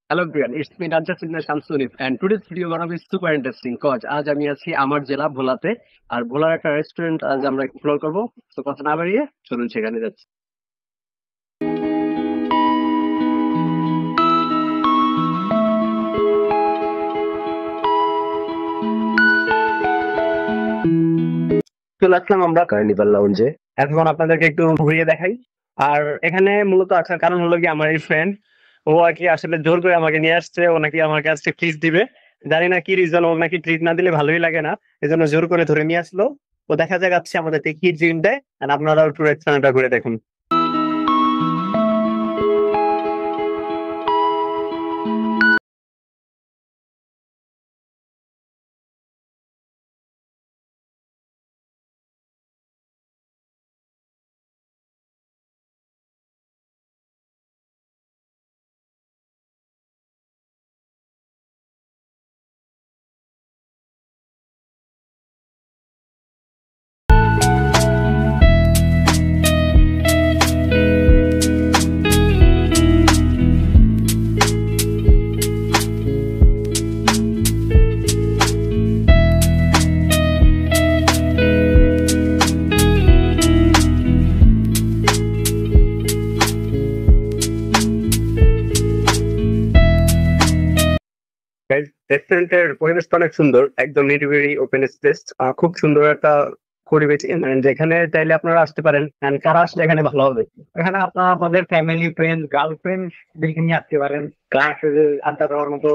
Hello everyone, it's me Rajat Singh Shamsunif and today's video gonna be super interesting cause আজ আমি আছি আমার জেলা ভোলাতে আর ভোলার একটা রেস্টুরেন্ট আজ আমরা এক্সপ্লোর করবো। তো কথা না বাড়িয়ে চলুন সেখানে যাচ্ছি। চলে আসলাম আমরা কার্নিভাল লাউঞ্জে। এখন আপনাদেরকে একটু ঘুরিয়ে দেখাই। আর এখানে মূলত আসার কারণ হলো কি আমার এই ফ্রেন্ড, ও আর কি আসলে জোর করে আমাকে নিয়ে আসছে। ও নাকি আমার কাছে ট্রিট দিবে, জানি না কি রিজন। ও নাকি ট্রিট না দিলে ভালোই লাগে না, এজন্য জোর করে ধরে নিয়ে আসলো। তো দেখা যাক আজকে আমাদের কি ট্রিট দেয়। আর আপনারা একটু রেস্টুরেন্টটা ঘুরে দেখুন। রেস্টুরেন্টের পরিবেশটা অনেক সুন্দর, একদম নিরিবিলি ওপেন স্পেস। খুব সুন্দর একটা পরিবেশ, মানে যেখানে চাইলে আপনারা আসতে পারেন। And কারা আসলে এখানে ভালো হবে? এখানে আপনারা আপনাদের ফ্যামিলি ফ্রেন্ড গার্লফ্রেন্ড দেখে নিয়ে আসতে পারেন, ক্লাস আড্ডা দেওয়ার মতো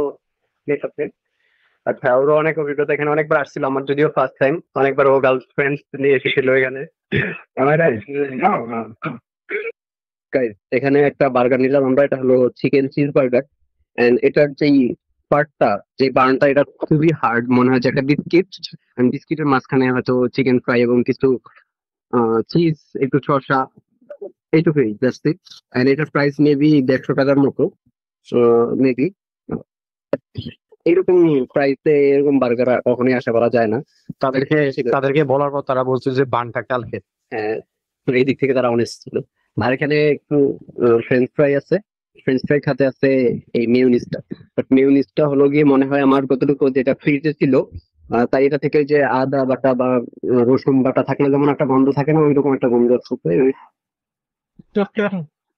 প্লেস আছে। আচ্ছা, ওরও অনেক অভিজ্ঞতা, এখানে অনেকবার আসছিল। আমার যদিও ফার্স্ট টাইম, অনেকবার ও গার্লফ্রেন্ড নিয়ে এসেছিল এখানে। Guys, এখানে একটা বার্গার নিলাম আমরা, এটা হলো চিকেন চিজ বার্গার। এন্ড এটার যেই পার্টটা, যে বার্নটা, এটা খুবই হার্ড মনে হয় যে একটা বিস্কিট। এন্ড বিস্কিটের মাঝখানে হয়তো চিকেন ফ্রাই এবং কিছু চিজ, একটু শসা, এইটুকুই জাস্ট ইট। এন্ড এটার প্রাইস মেবি 150 টাকার মতো, মেবি। এরকম প্রাইসে এরকম বার্গার কখনোই আশা করা যায় না। তাদেরকে তাদেরকে বলার পর তারা বলছে যে বানটা কালকে। হ্যাঁ, তো এই দিক থেকে তারা অনেস্ট ছিল। আর এখানে একটু ফ্রেঞ্চ ফ্রাই আছে। ফ্রেঞ্চ ফ্রাই খাতে আছে এই মেয়োনিজটা। বাট মেয়োনিজটা হলো গিয়ে মনে হয় আমার কতটুকু যেটা ফ্রিজে ছিল, তাই এটা থেকে যে আদা বাটা বা রসুন বাটা থাকলে যেমন একটা গন্ধ থাকে না, ওইরকম একটা গন্ধ আসছে।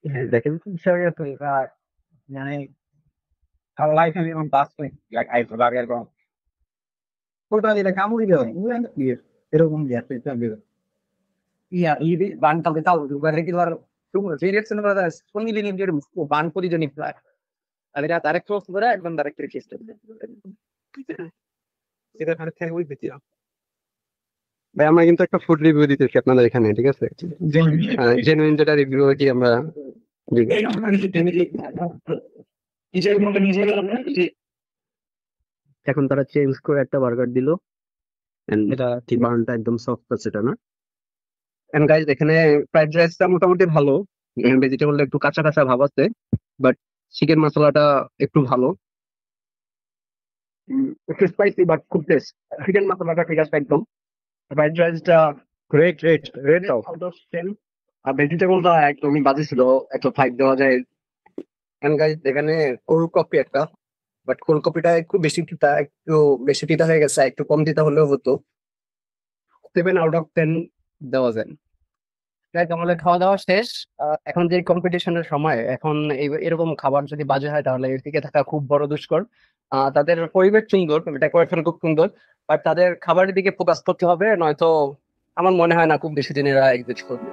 হ্যাঁ, দেখেন serious মানে our life আমি এখন পাস করি লাইক আই বার্গার কম কোটা দিলে কামড়ি দেয় এরকম গেছে ini bahan kalau kita tahu juga regular tunggu jadi sebenarnya pemilihan dia bahan kodi jadi flat ada tarik terus sebenarnya একদম direct register এটা খানে থেকে ওই দিতে ভাই, আমরা কিন্তু একটা ফুড রিভিউ দিতেছি আপনাদের এখানে, ঠিক আছে? জেনুইন যেটা রিভিউ কি আমরা দিব। এখন তারা চেঞ্জ করে একটা বার্গার দিল। এটা বার্নটা একদম সফট আছে, এটা না? এন্ড গাইস, এখানে ফ্রাইড রাইসটা মোটামুটি ভালো। ভেজিটেবল একটু কাঁচা কাঁচা ভাব আছে, বাট চিকেন মশলাটা একটু ভালো। একটু স্পাইসি বাট খুব টেস্ট। চিকেন মশলাটা ঠিক আছে একদম। ফ্রাইড রাইসটা great rate rate out of 10। আর ভেজিটেবলটা একদমই বাজে ছিল, একটা 5 দেওয়া যায়। এন্ড গাইস, এখানে কোল্ড কফি একটা, বাট কোল্ড কফিটা একটু বেশি তিতা হয়ে গেছে, একটু কম তিতা হলেও হতো। 7 আউট অফ 10 দেওয়া যায়। Guys, আমাদের খাওয়া দাওয়া শেষ। এখন যে কম্পিটিশনের সময়, এখন এরকম খাবার যদি বাজে হয় তাহলে এর টিকে থাকা খুব বড় দুষ্কর। তাদের পরিবেশ সুন্দর, ডেকোরেশন খুব সুন্দর, বাট তাদের খাবারের দিকে ফোকাস করতে হবে, নয়তো আমার মনে হয় না খুব বেশি দিন এরা এক্সিস্ট করবে।